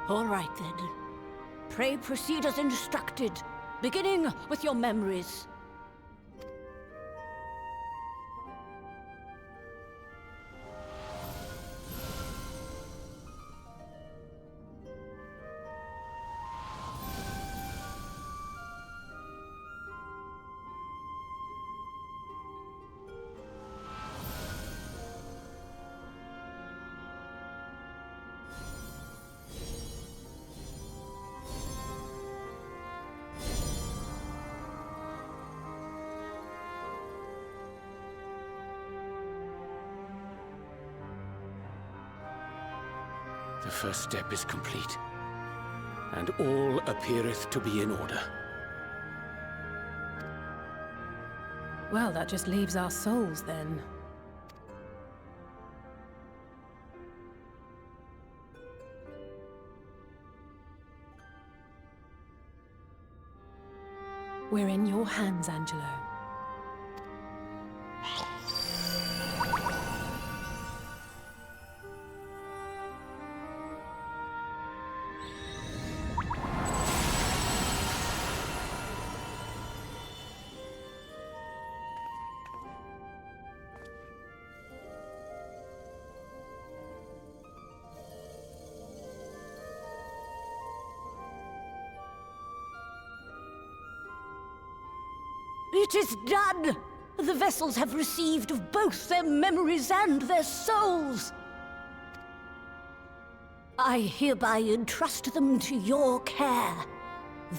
All right, then. Pray proceed as instructed, beginning with your memories. The first step is complete, and all appeareth to be in order. Well, that just leaves our souls, then. We're in your hands, Angelo. It is done! The vessels have received of both their memories and their souls. I hereby entrust them to your care.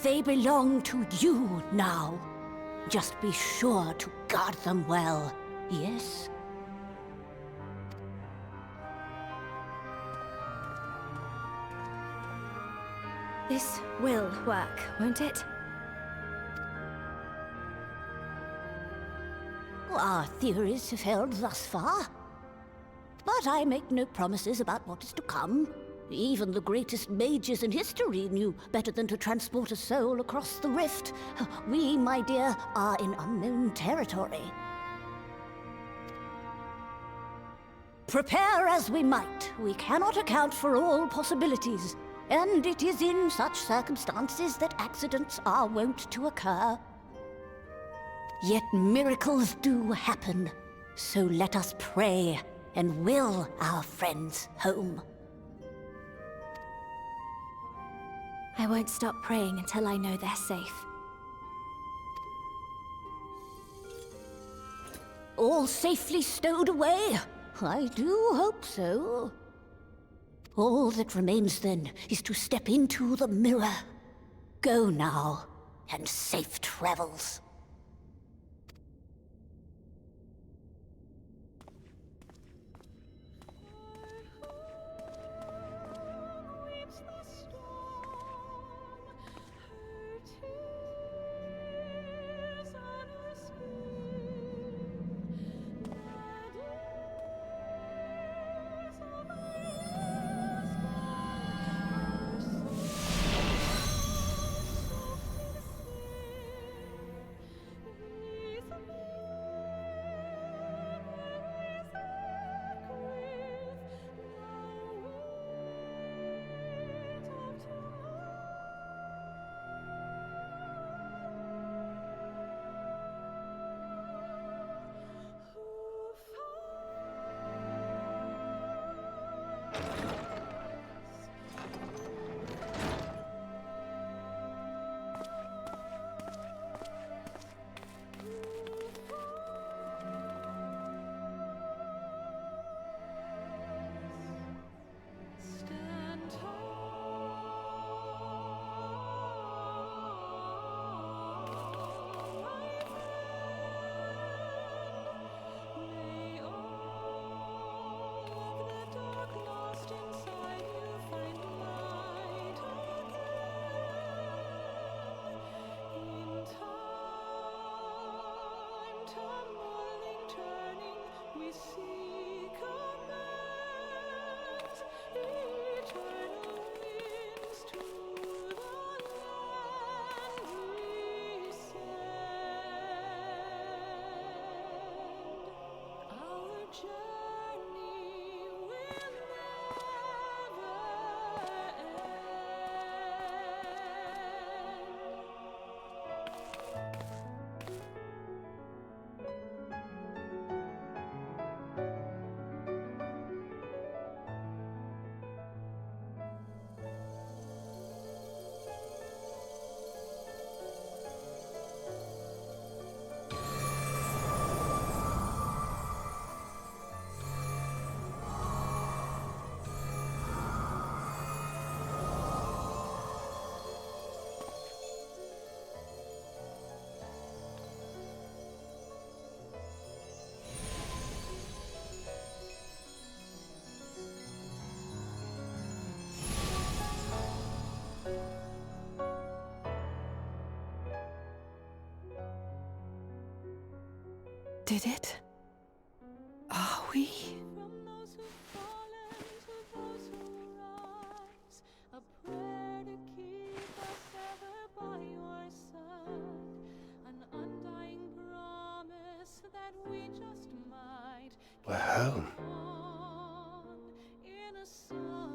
They belong to you now. Just be sure to guard them well, yes? This will work, won't it? Our theories have held thus far. But I make no promises about what is to come. Even the greatest mages in history knew better than to transport a soul across the rift. We, my dear, are in unknown territory. Prepare as we might, we cannot account for all possibilities. And it is in such circumstances that accidents are wont to occur. Yet miracles do happen, so let us pray and will our friends home. I won't stop praying until I know they're safe. All safely stowed away? I do hope so. All that remains then is to step into the mirror. Go now, and safe travels. tumbling, turning, we see commands, eternal winds to the land we send. Our journey will never end. Did it? Are we? From those who've fallen to those who rise, a prayer to keep us ever by your side, an undying promise that we just might We're home. on in a song.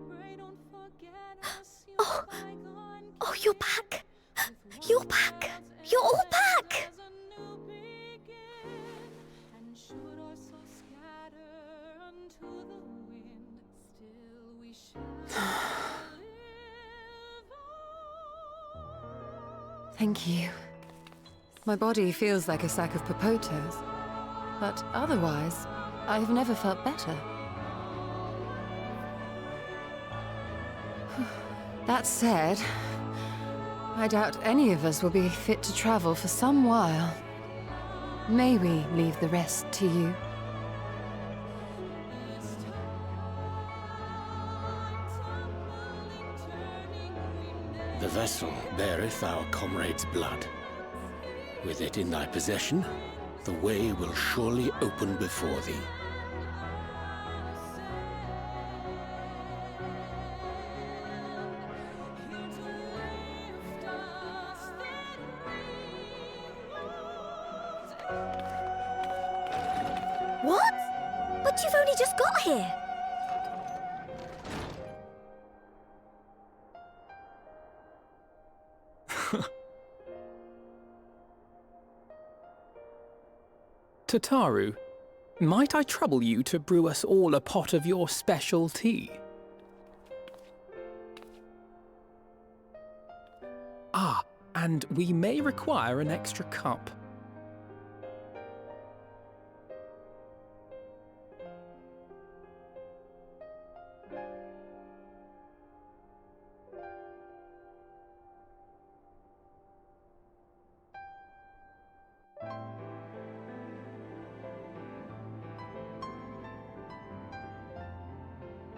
Pray don't forget us, your bygone Oh, you're back! You're back! You're all back! as a new begin, and should our souls scatter unto the wind, still we shall live on. Thank you. My body feels like a sack of popotos, but otherwise, I've never felt better. That said, I doubt any of us will be fit to travel for some while. May we leave the rest to you? The vessel beareth our comrade's blood. With it in thy possession, the way will surely open before thee. What? But you've only just got here! Tataru, might I trouble you to brew us all a pot of your special tea? Ah, and we may require an extra cup.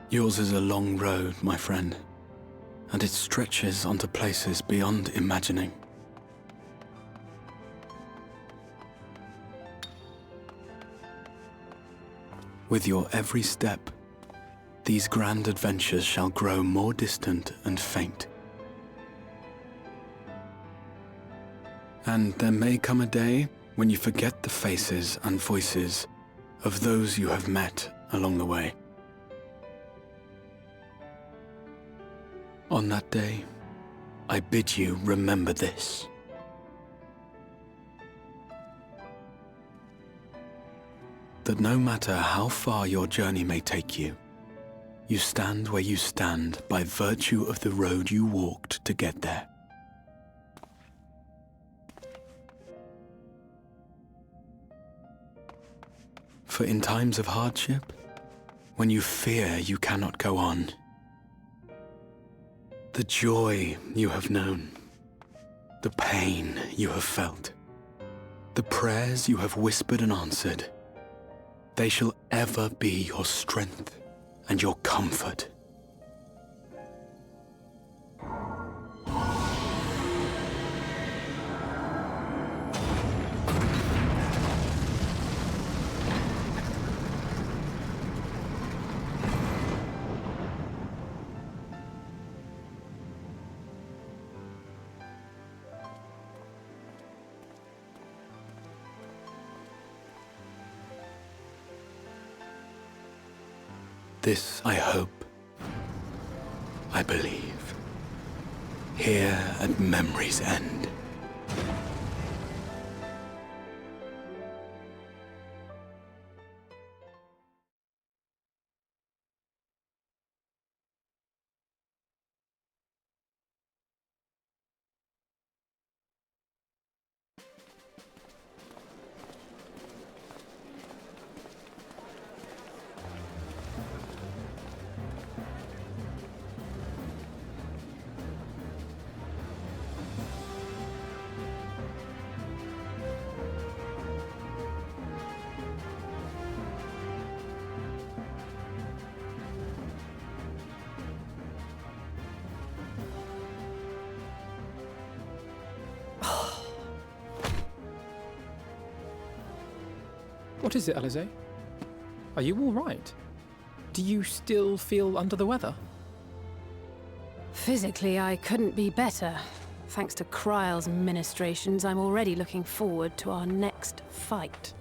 Yours is a long road, my friend, and it stretches onto places beyond imagining. With your every step, these grand adventures shall grow more distant and faint. And there may come a day when you forget the faces and voices of those you have met along the way. On that day, I bid you remember this. That no matter how far your journey may take you, you stand where you stand by virtue of the road you walked to get there. For in times of hardship, when you fear you cannot go on, the joy you have known, the pain you have felt, the prayers you have whispered and answered, they shall ever be your strength and your comfort. This I hope. I believe. Here at memory's end. What is it, Eorzea? Are you all right? Do you still feel under the weather? Physically, I couldn't be better. Thanks to Kryle's ministrations, I'm already looking forward to our next fight.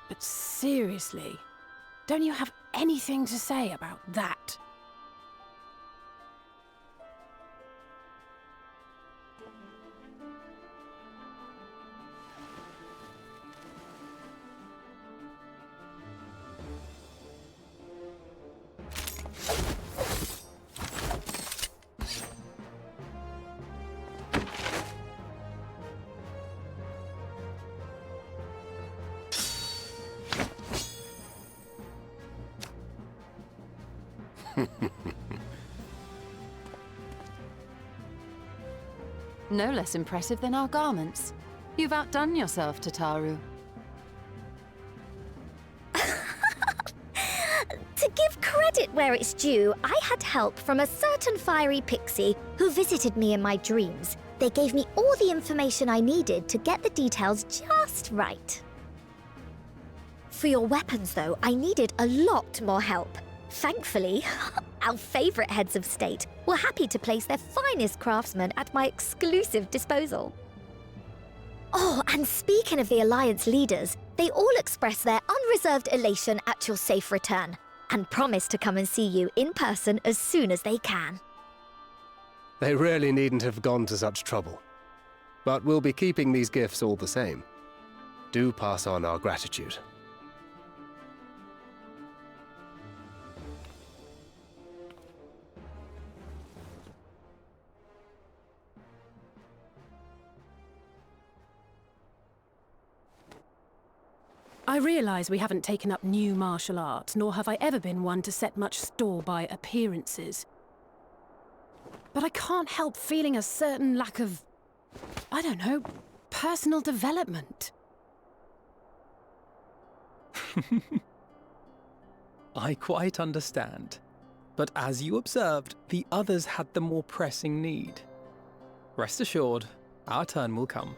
But seriously, don't you have anything to say about that? No less impressive than our garments. You've outdone yourself, Tataru. To give credit where it's due, I had help from a certain fiery pixie who visited me in my dreams. They gave me all the information I needed to get the details just right. For your weapons, though, I needed a lot more help. Thankfully, our favorite heads of state were happy to place their finest craftsmen at my exclusive disposal. Oh, and speaking of the Alliance leaders, they all expressed their unreserved elation at your safe return and promised to come and see you in person as soon as they can. They really needn't have gone to such trouble. But we'll be keeping these gifts all the same. Do pass on our gratitude. I realise we haven't taken up new martial arts, nor have I ever been one to set much store by appearances. But I can't help feeling a certain lack of, I don't know, personal development. I quite understand. But as you observed, the others had the more pressing need. Rest assured, our turn will come.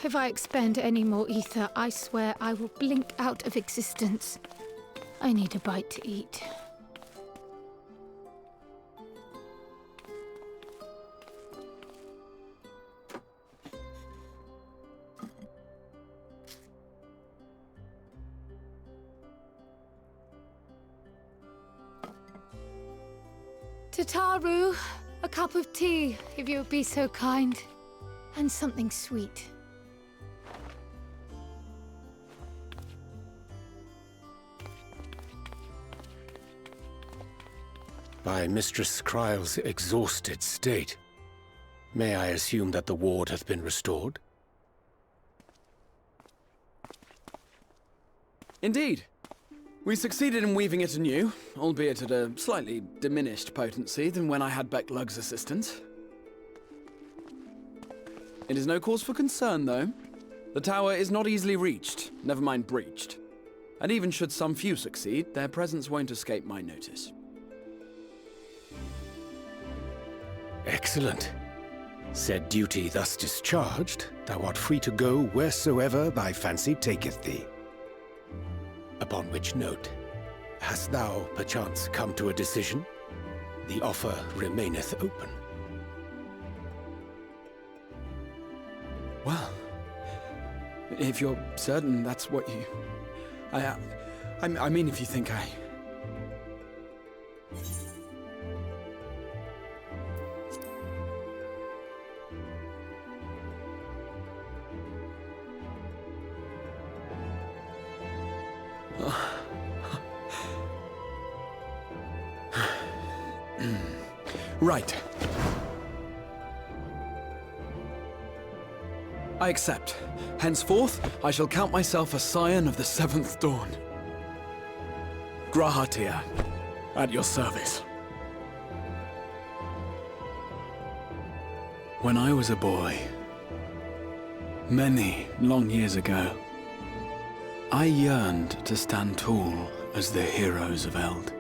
If I expend any more ether, I swear I will blink out of existence. I need a bite to eat. Tataru, a cup of tea, if you would be so kind. And something sweet. By Mistress Kryle's exhausted state, may I assume that the ward hath been restored? Indeed. We succeeded in weaving it anew, albeit at a slightly diminished potency than when I had Becklug's assistance. It is no cause for concern, though. The tower is not easily reached, never mind breached. And even should some few succeed, their presence won't escape my notice. Excellent. Said duty thus discharged, thou art free to go wheresoever thy fancy taketh thee. Upon which note, hast thou perchance come to a decision? The offer remaineth open. Well, if you're certain that's what you... I mean, if you think I... Right. I accept. Henceforth, I shall count myself a scion of the seventh dawn. Grahatia, at your service. When I was a boy, many long years ago, I yearned to stand tall as the heroes of Eld.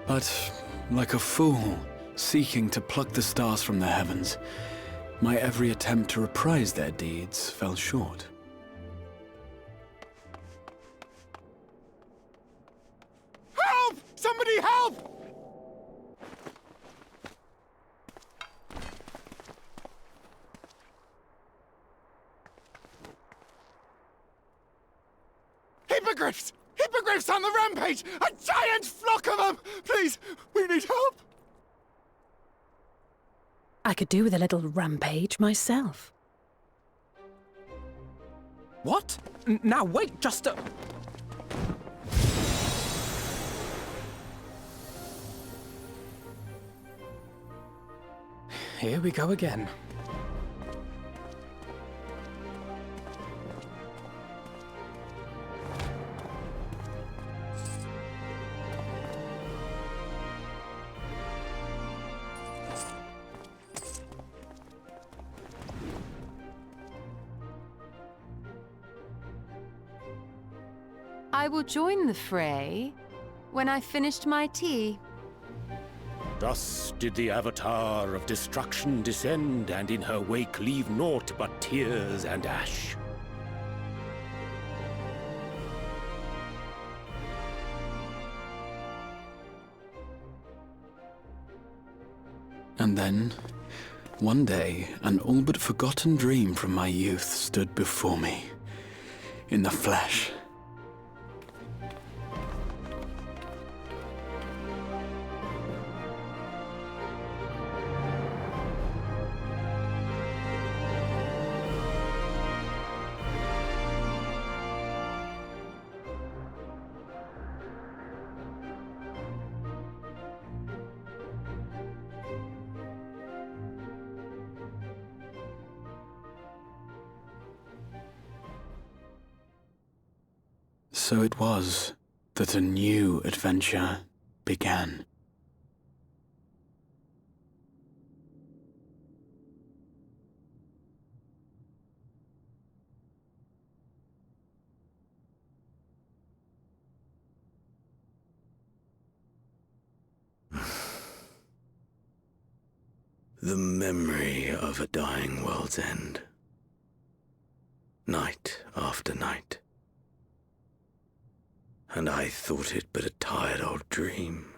But, like a fool seeking to pluck the stars from the heavens, my every attempt to reprise their deeds fell short. Help! Somebody help! Hippogriffs! Hippogriffs on the rampage! A giant flock of them! Please, we need help! I could do with a little rampage myself. What? Now wait, just a... Here we go again. I will join the fray when I've finished my tea. Thus did the Avatar of Destruction descend, and in her wake leave naught but tears and ash. And then, one day, an all but forgotten dream from my youth stood before me, in the flesh. So it was that a new adventure began. The memory of a dying world's end. Night after night. And I thought it but a tired old dream.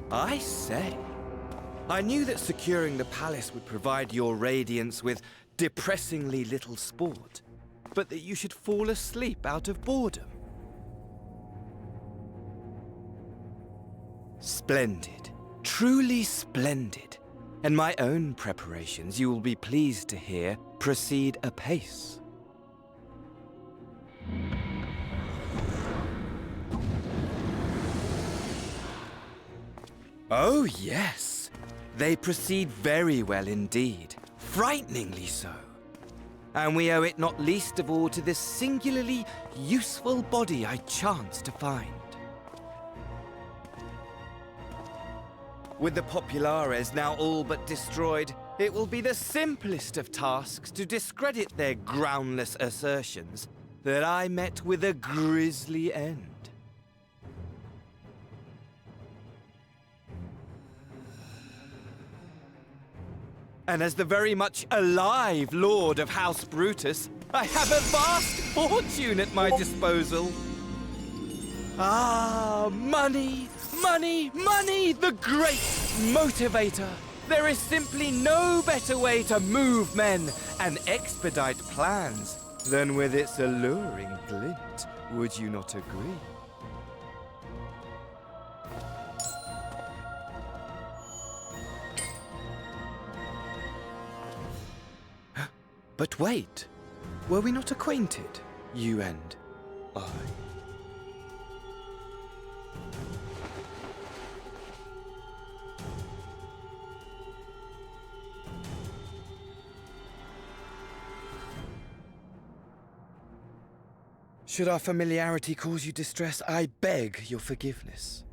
I say, I knew that securing the palace would provide your radiance with depressingly little sport, but that you should fall asleep out of boredom. Splendid. Truly splendid. And my own preparations, you will be pleased to hear, proceed apace. Oh, yes. They proceed very well indeed. Frighteningly so. And we owe it not least of all to this singularly useful body I chanced to find. With the Populares now all but destroyed, it will be the simplest of tasks to discredit their groundless assertions that I met with a grisly end. And as the very much alive Lord of House Brutus, I have a vast fortune at my disposal. Ah, money, money, money, the great motivator. There is simply no better way to move men and expedite plans than with its alluring glint. Would you not agree? But wait, were we not acquainted, you and I? Should our familiarity cause you distress, I beg your forgiveness.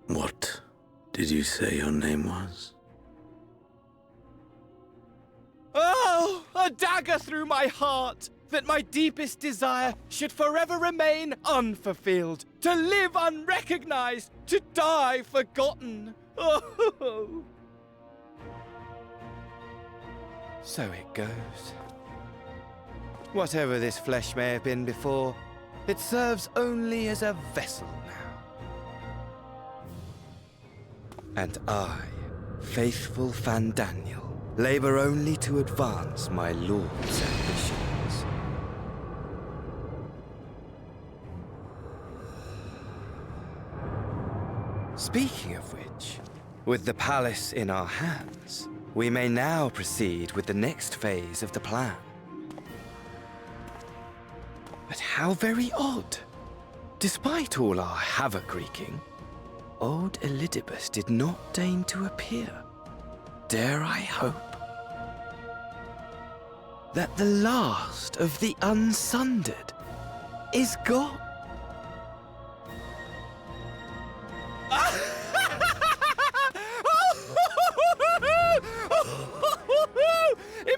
What did you say your name was? Oh, a dagger through my heart, that my deepest desire should forever remain unfulfilled, to live unrecognized, to die forgotten. Oh. So it goes. Whatever this flesh may have been before, it serves only as a vessel now. And I, faithful Fandaniel, labor only to advance my lord's ambitions. Speaking of which, with the palace in our hands, we may now proceed with the next phase of the plan. But how very odd. Despite all our havoc-wreaking, old Elidibus did not deign to appear. Dare I hope that the last of the unsundered is gone?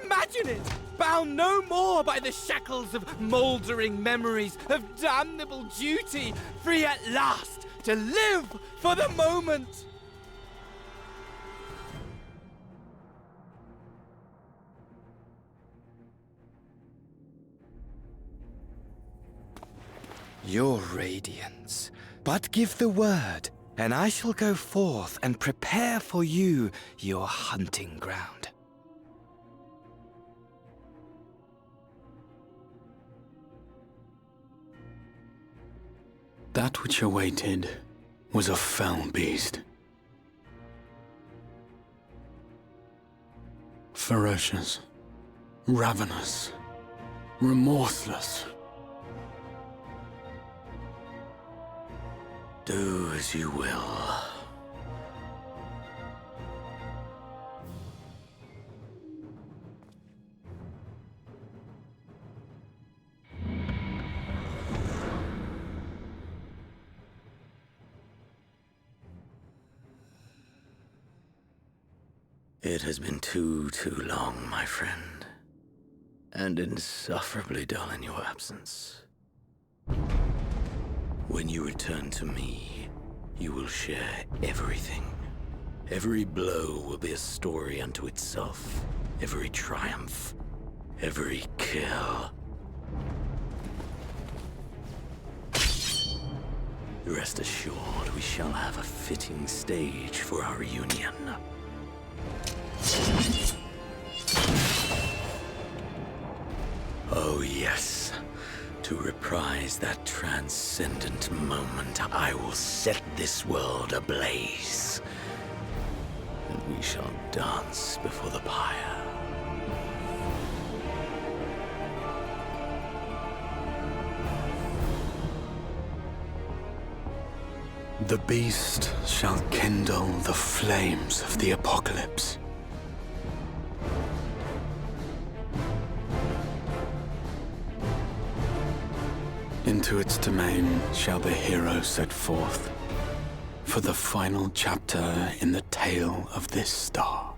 Imagine it! Bound no more by the shackles of mouldering memories of damnable duty, free at last to live for the moment! Your radiance. But give the word, and I shall go forth and prepare for you your hunting ground. That which awaited was a fell beast. Ferocious, ravenous, remorseless. Do as you will. It has been too long, my friend, and insufferably dull in your absence. When you return to me, you will share everything. Every blow will be a story unto itself. Every triumph, every kill. Rest assured, we shall have a fitting stage for our reunion. Oh yes. To reprise that transcendent moment, I will set this world ablaze. And we shall dance before the pyre. The beast shall kindle the flames of the apocalypse. Into its domain shall the hero set forth for the final chapter in the tale of this star.